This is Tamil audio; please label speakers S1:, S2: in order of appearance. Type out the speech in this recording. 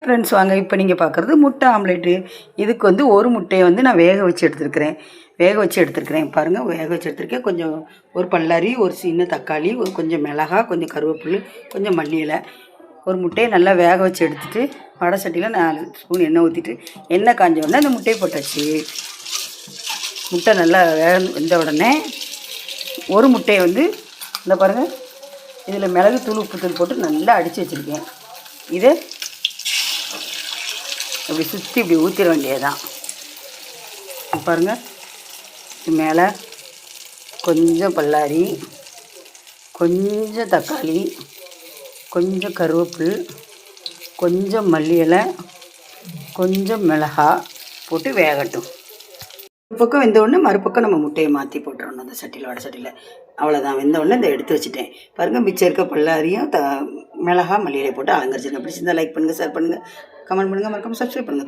S1: ஃப்ரெண்ட்ஸ் வாங்க, இப்போ நீங்கள் பார்க்குறது முட்டை ஆம்லேட்டு. இதுக்கு வந்து ஒரு முட்டையை வந்து நான் வேக வச்சு எடுத்துருக்கிறேன். பாருங்கள், வேக வச்சு எடுத்துருக்கேன். கொஞ்சம் ஒரு பல்லாரி, ஒரு சின்ன தக்காளி, ஒரு கொஞ்சம் மிளகா, கொஞ்சம் கருவேப்பிலை, கொஞ்சம் மல்லி இலை. ஒரு முட்டையை நல்லா வேக வச்சு எடுத்துகிட்டு வடை சட்டியில் 4 ஸ்பூன் எண்ணெய் ஊற்றிட்டு, எண்ணெய் காஞ்ச உடனே அந்த முட்டையை போட்டாச்சு. முட்டை நல்லா வெந்த உடனே ஒரு முட்டையை வந்து இந்த பாருங்கள், இதில் மிளகு தூள் உப்புத்தூள் போட்டு நல்லா அடித்து வச்சுருக்கேன். இதை இப்படி சுற்றி இப்படி ஊற்றிட வேண்டியதுதான். பாருங்கள், மேலே கொஞ்சம் பல்லாரி, கொஞ்சம் தக்காளி, கொஞ்சம் கருவேப்பில், கொஞ்சம் மல்லி இலை, கொஞ்சம் மிளகா போட்டு வேகட்டும். ஒரு பக்கம் வெந்த உடனே மறுபக்கம் நம்ம முட்டையை மாற்றி போட்டுறணும் அந்த சட்டியில், வடை சட்டியில். அவ்வளோதான். வெந்த உடனே இந்த எடுத்து வச்சுட்டேன். பாருங்கள், மிச்சம் இருக்க பல்லாரியும் மிளகா மல்லியிலை போட்டு அலங்கரிச்சிருங்க. பிடிச்சிருந்தா லைக் பண்ணுங்கள், ஷேர் பண்ணுங்கள், கமெண்ட் பண்ணுங்கள், மறக்காமல் சப்ஸ்கிரைப் பண்ணுங்கள்.